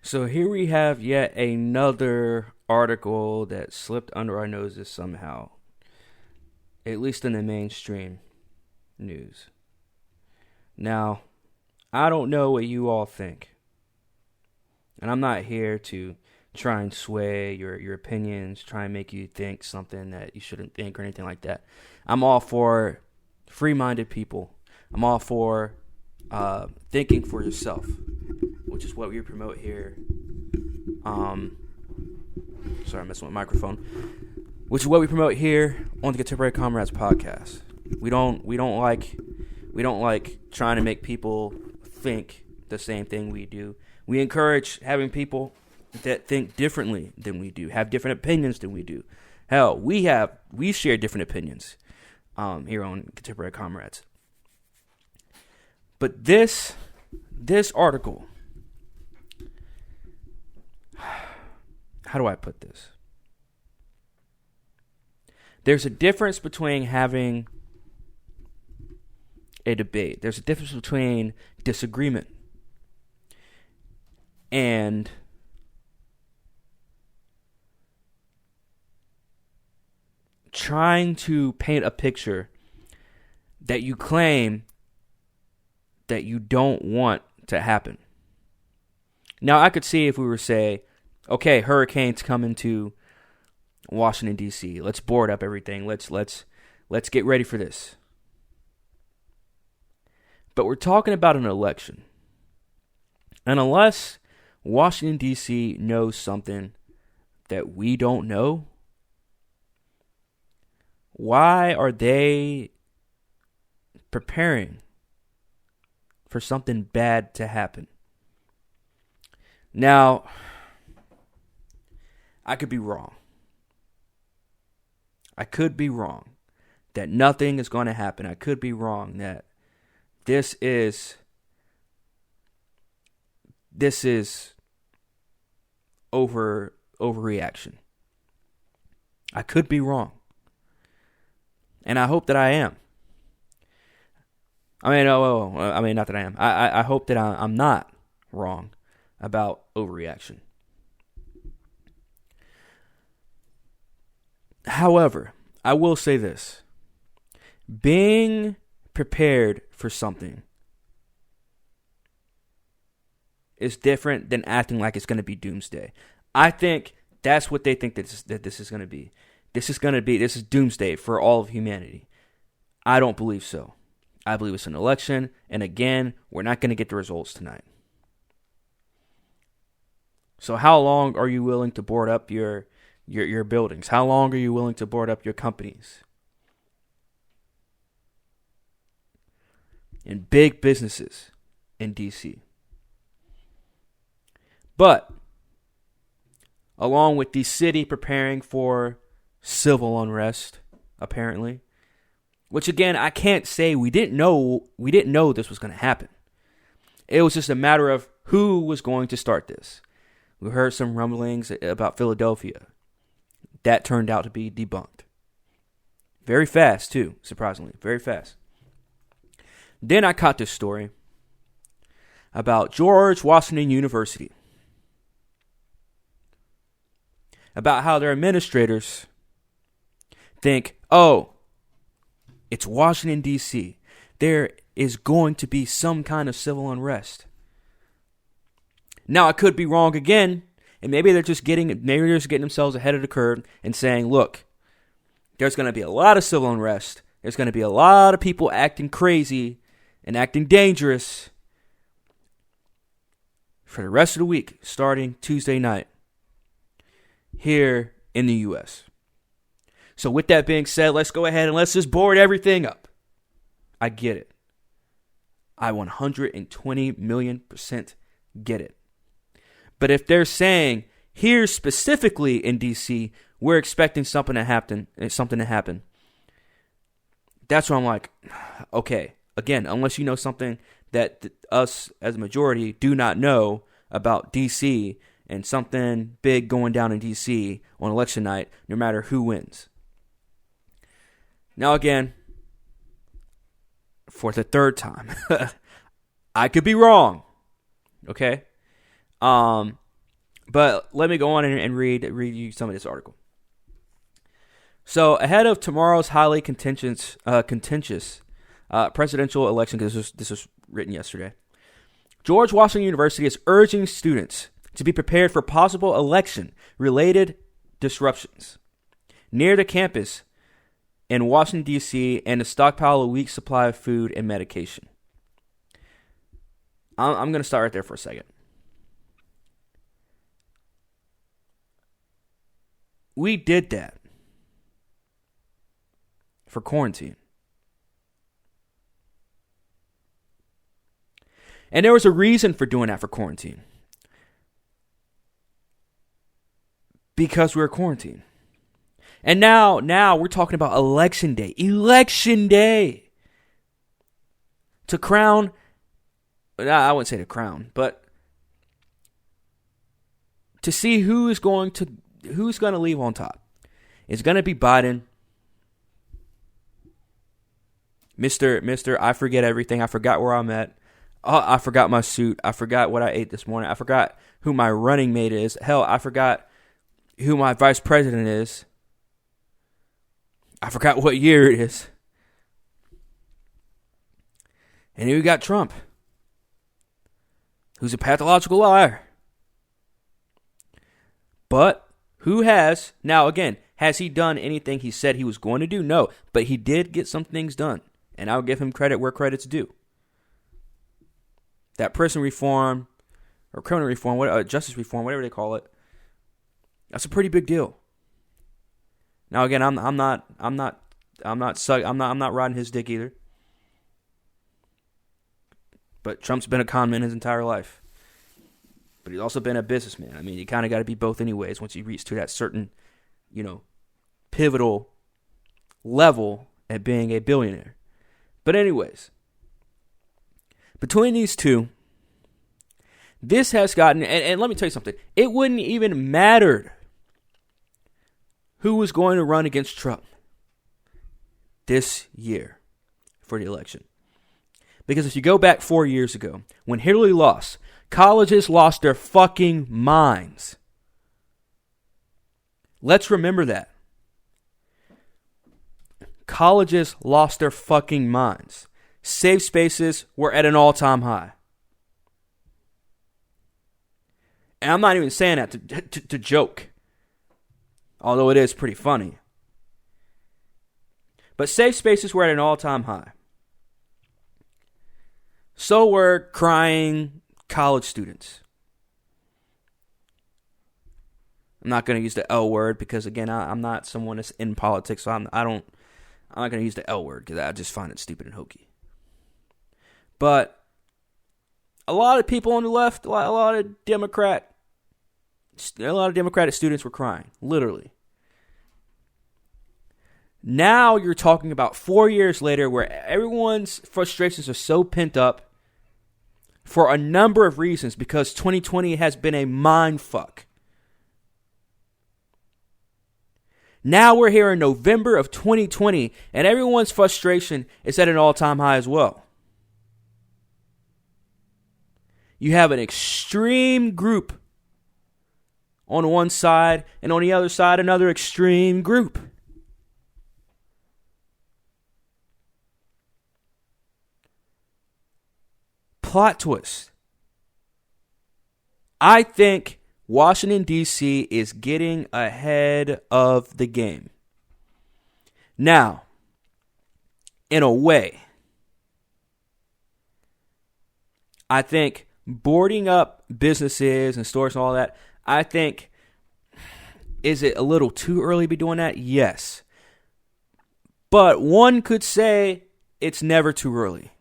So here we have yet another article that slipped under our noses somehow, at least in the mainstream news. Now, I don't know what you all think, and I'm not here to try and sway your opinions, try and make you think something that you shouldn't think or anything like that. I'm all for free-minded people. I'm all for thinking for yourself, which is what we promote here. Sorry, I'm messing with my microphone. Which is what we promote here on the Contemporary Comrades podcast. We don't like trying to make people think the same thing we do. We encourage having people that think differently than we do, have different opinions than we do. Hell, we share different opinions here on Contemporary Comrades. But this article, how do I put this? There's a difference between having a debate. There's a difference between disagreement and trying to paint a picture that you claim that you don't want to happen. Now, I could see if we were to say, okay, hurricanes coming to Washington, D.C. Let's board up everything. Let's get ready for this. But we're talking about an election. And unless Washington, D.C. knows something that we don't know, why are they preparing for something bad to happen? Now, I could be wrong. I could be wrong that nothing is going to happen. I could be wrong that this is overreaction. I could be wrong. And I hope that I am. Not that I am. I hope that I'm not wrong about overreaction. However, I will say this. Being prepared for something is different than acting like it's going to be doomsday. I think that's what they think that this is going to be. This is doomsday for all of humanity. I don't believe so. I believe it's an election, and again, we're not going to get the results tonight. So how long are you willing to board up your buildings? How long are you willing to board up your companies? And big businesses in D.C. But along with the city preparing for civil unrest, apparently, which again, I can't say we didn't know this was going to happen. It was just a matter of who was going to start this. We heard some rumblings about Philadelphia. That turned out to be debunked. Very fast, too, surprisingly. Very fast. Then I caught this story about George Washington University. About how their administrators think, oh, it's Washington, D.C. There is going to be some kind of civil unrest. Now, I could be wrong again, and maybe they're just getting themselves ahead of the curve and saying, look, there's going to be a lot of civil unrest. There's going to be a lot of people acting crazy and acting dangerous for the rest of the week, starting Tuesday night here in the U.S. So with that being said, let's go ahead and let's just board everything up. I get it. I 120 million% get it. But if they're saying here specifically in D.C., we're expecting something to happen, that's where I'm like, okay. Again, unless you know something that us as a majority do not know about D.C. and something big going down in D.C. on election night, no matter who wins. Now again, for the third time, I could be wrong. Okay? But let me go on and read you some of this article. So ahead of tomorrow's highly contentious presidential election, because this was written yesterday, George Washington University is urging students to be prepared for possible election-related disruptions near the campus in Washington, D.C., and to stockpile a week's supply of food and medication. I'm going to start right there for a second. We did that for quarantine. And there was a reason for doing that for quarantine. Because we were quarantined. And now we're talking about election day. Election day. To crown, I wouldn't say to crown, but to see who's going to leave on top. It's going to be Biden. Mr. I forget everything. I forgot where I'm at. Oh, I forgot my suit. I forgot what I ate this morning. I forgot who my running mate is. Hell, I forgot who my vice president is. I forgot what year it is. And then we got Trump, who's a pathological liar. But who has, now again, has he done anything he said he was going to do? No, but he did get some things done. And I'll give him credit where credit's due. That prison reform, or criminal reform, justice reform, whatever they call it, that's a pretty big deal. Now again, I'm not riding his dick either. But Trump's been a con man his entire life. But he's also been a businessman. I mean, you kind of got to be both anyways once you reach to that certain, pivotal level at being a billionaire. But anyways, between these two, this has gotten, and let me tell you something, it wouldn't even matter who was going to run against Trump this year for the election. Because if you go back 4 years ago, when Hillary lost, colleges lost their fucking minds. Let's remember that. Colleges lost their fucking minds. Safe spaces were at an all-time high. And I'm not even saying that to joke, although it is pretty funny. But safe spaces were at an all-time high. So were crying college students. I'm not going to use the L word because, again, I'm not someone that's in politics, so I'm not going to use the L word because I just find it stupid and hokey. But a lot of people on the left, a lot of Democratic students were crying, literally. Now you're talking about 4 years later where everyone's frustrations are so pent up for a number of reasons because 2020 has been a mind fuck. Now we're here in November of 2020 and everyone's frustration is at an all-time high as well. You have an extreme group on one side and on the other side another extreme group. Plot twist. I think Washington, D.C. is getting ahead of the game. Now, in a way, I think boarding up businesses and stores and all that, I think, is it a little too early to be doing that? Yes. But one could say it's never too early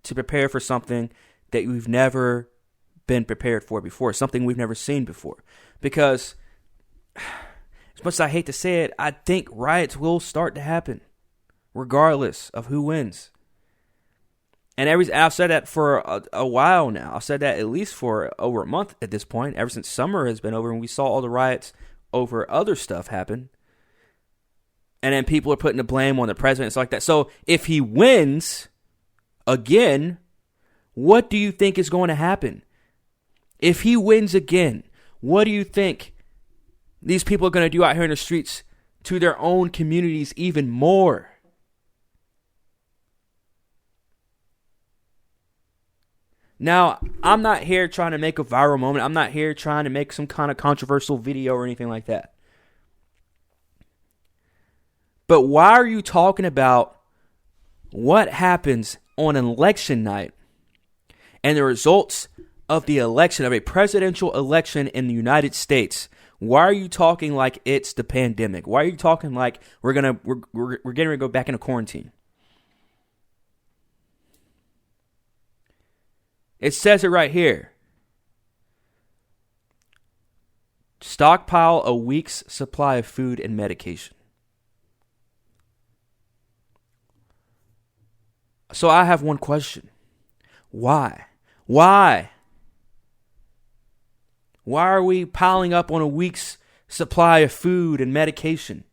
to prepare for something that we've never been prepared for before, something we've never seen before. Because, as much as I hate to say it, I think riots will start to happen, regardless of who wins. And I've said that for a while now. I've said that at least for over a month at this point, ever since summer has been over and we saw all the riots over other stuff happen. And then people are putting the blame on the president and stuff like that. So if he wins again, what do you think is going to happen? If he wins again, What do you think these people are going to do out here in the streets to their own communities even more? Now, I'm not here trying to make a viral moment. I'm not here trying to make some kind of controversial video or anything like that. But why are you talking about what happens on election night and the results of the election, of a presidential election in the United States? Why are you talking like it's the pandemic? Why are you talking like we're getting ready to go back into quarantine? It says it right here. Stockpile a week's supply of food and medication. So I have one question. Why? Why? Why are we piling up on a week's supply of food and medication?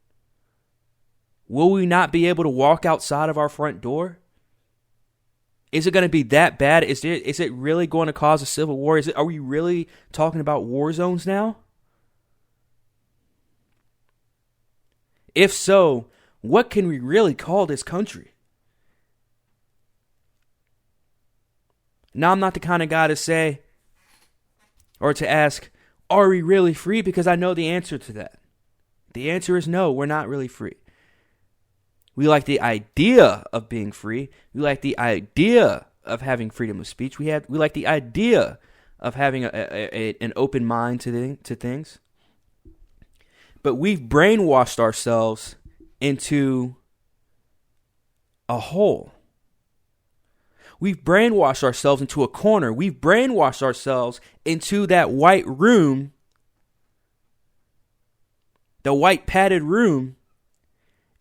Will we not be able to walk outside of our front door? Is it going to be that bad? Is it really going to cause a civil war? Are we really talking about war zones now? If so, what can we really call this country? Now, I'm not the kind of guy to say or to ask, are we really free? Because I know the answer to that. The answer is no, we're not really free. We like the idea of being free. We like the idea of having freedom of speech. We like the idea of having an open mind to things. But we've brainwashed ourselves into a hole. We've brainwashed ourselves into a corner. We've brainwashed ourselves into that white room, the white padded room,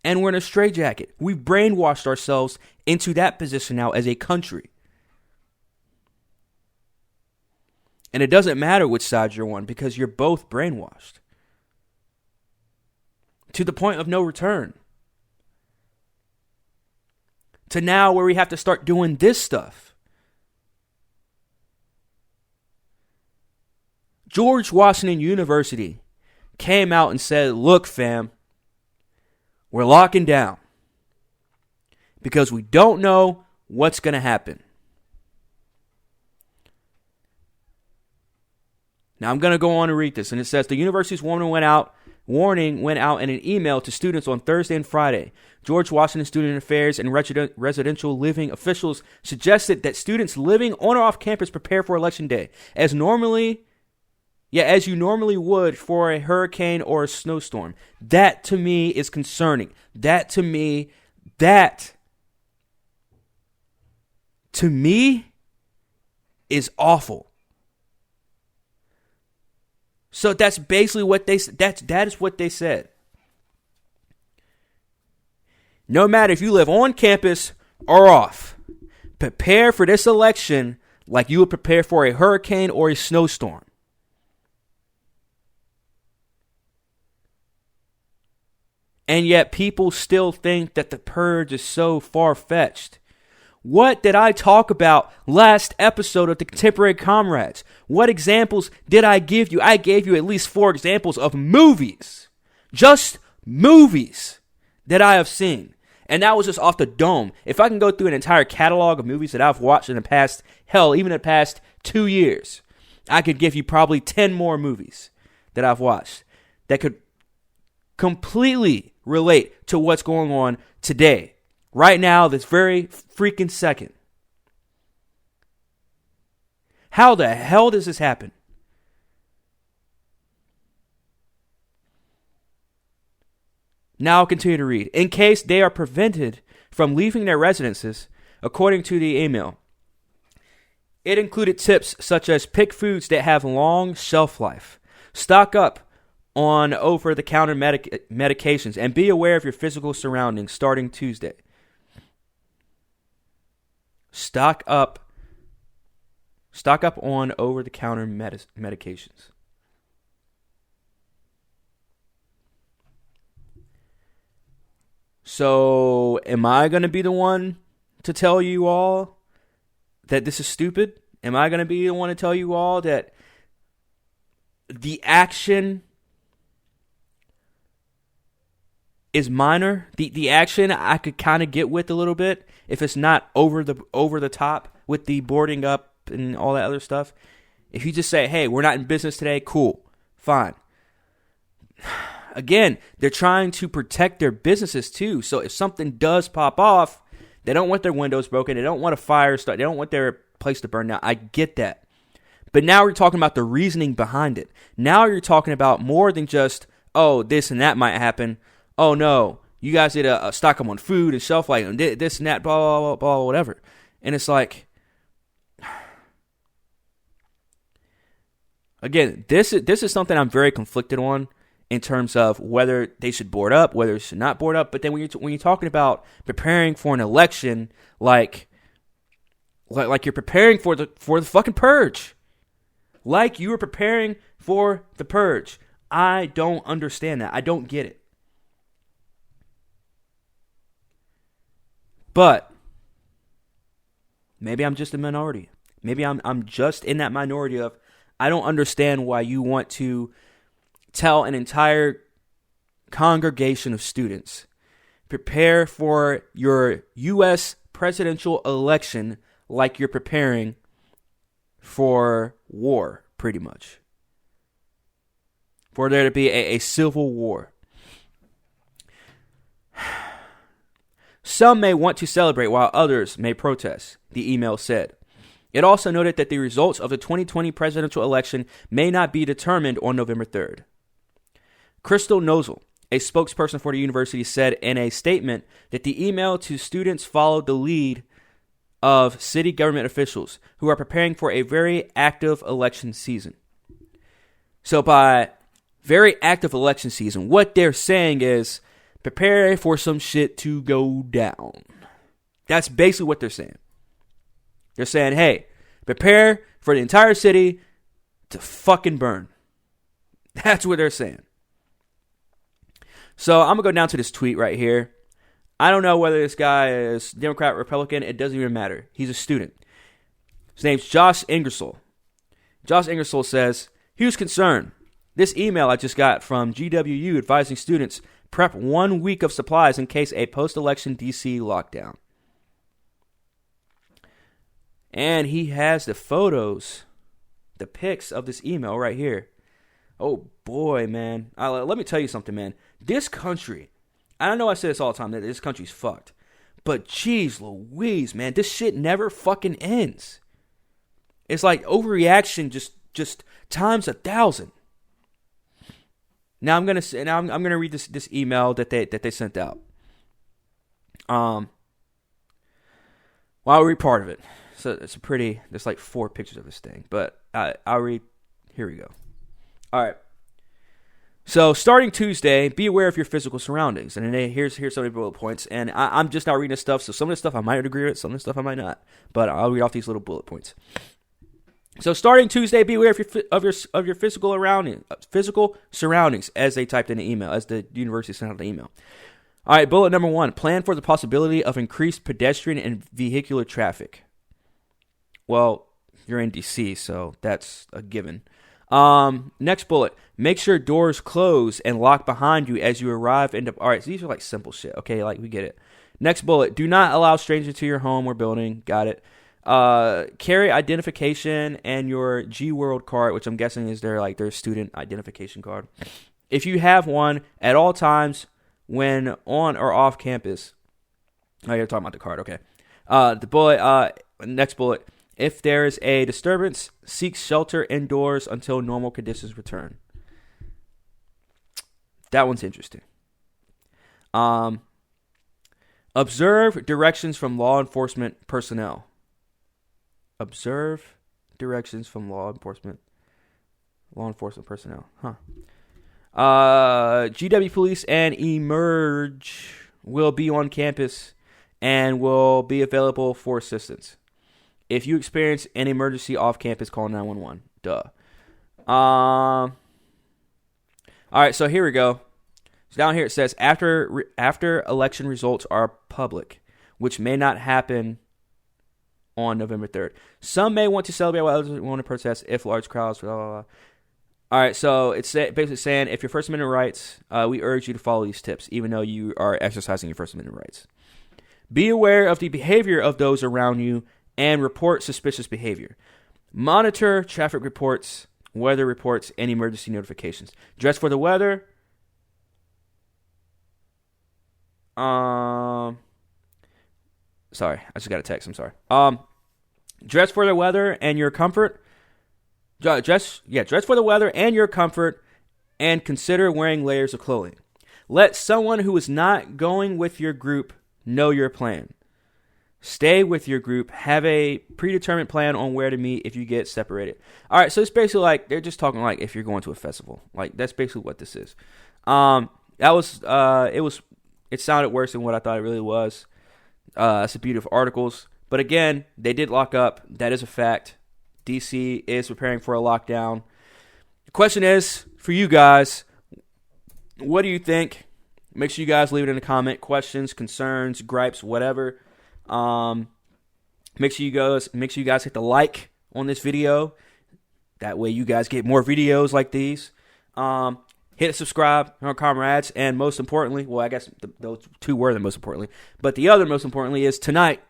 and we're in a straitjacket. We've brainwashed ourselves into that position now as a country. And it doesn't matter which side you're on because you're both brainwashed. To the point of no return. To now where we have to start doing this stuff. George Washington University came out and said, look, fam, we're locking down because we don't know what's going to happen. Now I'm going to go on and read this. And it says, the university's warning went out in an email to students on Thursday and Friday. George Washington Student Affairs and residential living officials suggested that students living on or off campus prepare for Election Day as you normally would for a hurricane or a snowstorm. That to me is concerning. That to me is awful. So that's basically what that is what they said. No matter if you live on campus or off, prepare for this election like you would prepare for a hurricane or a snowstorm. And yet people still think that the purge is so far-fetched. What did I talk about last episode of the Contemporary Comrades? What examples did I give you? I gave you at least 4 examples of movies. Just movies that I have seen. And that was just off the dome. If I can go through an entire catalog of movies that I've watched in the past, even the past 2 years, I could give you probably 10 more movies that I've watched that could completely relate to what's going on today. Right now, this very freaking second. How the hell does this happen? Now I'll continue to read. In case they are prevented from leaving their residences, according to the email, it included tips such as pick foods that have long shelf life, stock up on over-the-counter medications, and be aware of your physical surroundings starting Tuesday. Stock up on over-the-counter medications. So, am I going to be the one to tell you all that this is stupid? Am I going to be the one to tell you all that the action is minor. The action I could kind of get with a little bit if it's not over the top with the boarding up and all that other stuff. If you just say, hey, we're not in business today, cool, fine. Again, they're trying to protect their businesses too. So if something does pop off, they don't want their windows broken. They don't want a fire start. They don't want their place to burn down. I get that. But now we're talking about the reasoning behind it. Now you're talking about more than just, oh, this and that might happen. Oh, no, you guys did a stock up on food and shelf life and this and that, blah, blah, blah, blah, whatever. And it's like, again, this is something I'm very conflicted on in terms of whether they should board up, whether they should not board up. But then when you're talking about preparing for an election, like you're preparing for the fucking purge, like you were preparing for the purge. I don't understand that. I don't get it. But maybe I'm just a minority. Maybe I'm just in that minority of I don't understand why you want to tell an entire congregation of students, prepare for your U.S. presidential election like you're preparing for war, pretty much. For there to be a civil war. Some may want to celebrate while others may protest, the email said. It also noted that the results of the 2020 presidential election may not be determined on November 3rd. Crystal Nozel, a spokesperson for the university, said in a statement that the email to students followed the lead of city government officials who are preparing for a very active election season. So by very active election season, what they're saying is prepare for some shit to go down. That's basically what they're saying. They're saying, hey, prepare for the entire city to fucking burn. That's what they're saying. So I'm going to go down to this tweet right here. I don't know whether this guy is Democrat or Republican. It doesn't even matter. He's a student. His name's Josh Ingersoll. Josh Ingersoll says, huge concern. This email I just got from GWU advising students prep 1 week of supplies in case a post-election DC lockdown. And he has the photos, the pics of this email right here. Oh boy, man. Let me tell you something, man. This country, I know I say this all the time, that this country's fucked. But geez Louise, man, this shit never fucking ends. It's like overreaction just times 1,000. Now I'm gonna read this email that they sent out. Well, I'll read part of it. So there's like 4 pictures of this thing, but I'll read. Here we go. All right. So starting Tuesday, be aware of your physical surroundings. And then here's some of the bullet points. And I'm just not reading this stuff, so some of the stuff I might agree with, some of the stuff I might not. But I'll read off these little bullet points. So starting Tuesday, be aware of your physical surroundings, as they typed in the email, as the university sent out the email. All right, bullet number 1: plan for the possibility of increased pedestrian and vehicular traffic. Well, you're in DC, so that's a given. Next bullet: make sure doors close and lock behind you as you arrive into. All right, so these are like simple shit. Okay, like we get it. Next bullet: do not allow strangers to your home or building. Got it. Carry identification and your G World card, which I'm guessing is their student identification card, if you have one, at all times when on or off campus. Oh, you're talking about the card. Okay. The bullet. Next bullet: if there is a disturbance, seek shelter indoors until normal conditions return. That one's interesting. Observe directions from law enforcement personnel. Observe directions from law enforcement personnel. GW Police and Emerge will be on campus and will be available for assistance. If you experience an emergency off campus, call 911. Duh. All right, so here we go. So down here it says after election results are public, which may not happen on November 3rd. Some may want to celebrate while others want to protest if large crowds, blah, blah, blah. All right, so it's basically saying if your First Amendment rights, we urge you to follow these tips, even though you are exercising your First Amendment rights. Be aware of the behavior of those around you and report suspicious behavior. Monitor traffic reports, weather reports, and emergency notifications. Dress for the weather. Sorry, I just got a text. I'm sorry. Dress for the weather and your comfort. Dress for the weather and your comfort, and consider wearing layers of clothing. Let someone who is not going with your group know your plan. Stay with your group. Have a predetermined plan on where to meet if you get separated. All right, so it's basically like they're just talking like if you're going to a festival. Like that's basically what this is. It sounded worse than what I thought it really was. It's the beauty of articles. But again, they did lock up. That is a fact. DC is preparing for a lockdown. The question is, for you guys, what do you think? Make sure you guys leave it in a comment. Questions, concerns, gripes, whatever. Make sure you guys hit the like on this video. That way you guys get more videos like these. Hit subscribe on Comrades, and most importantly, well, I guess those two were the most importantly, but the other most importantly is tonight,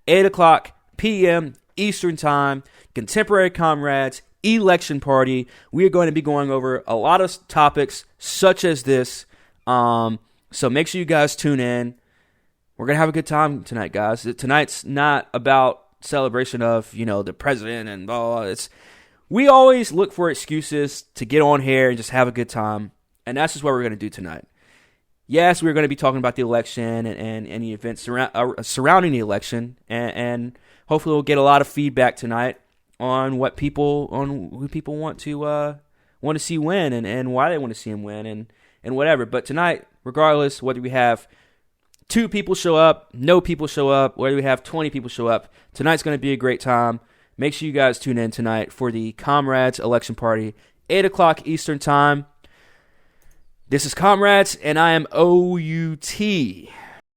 8 o'clock p.m. Eastern Time, Contemporary Comrades Election Party. We are going to be going over a lot of topics such as this. So make sure you guys tune in. We're going to have a good time tonight, guys. Tonight's not about celebration of, the president and blah, blah. We always look for excuses to get on here and just have a good time. And that's just what we're going to do tonight. Yes, we're going to be talking about the election and any events surrounding the election. And hopefully we'll get a lot of feedback tonight on who people want to see win and why they want to see him win and whatever. But tonight, regardless, whether we have 2 people show up, no people show up, whether we have 20 people show up, tonight's going to be a great time. Make sure you guys tune in tonight for the Comrades Election Party, 8 o'clock Eastern Time. This is Comrades, and I am OUT.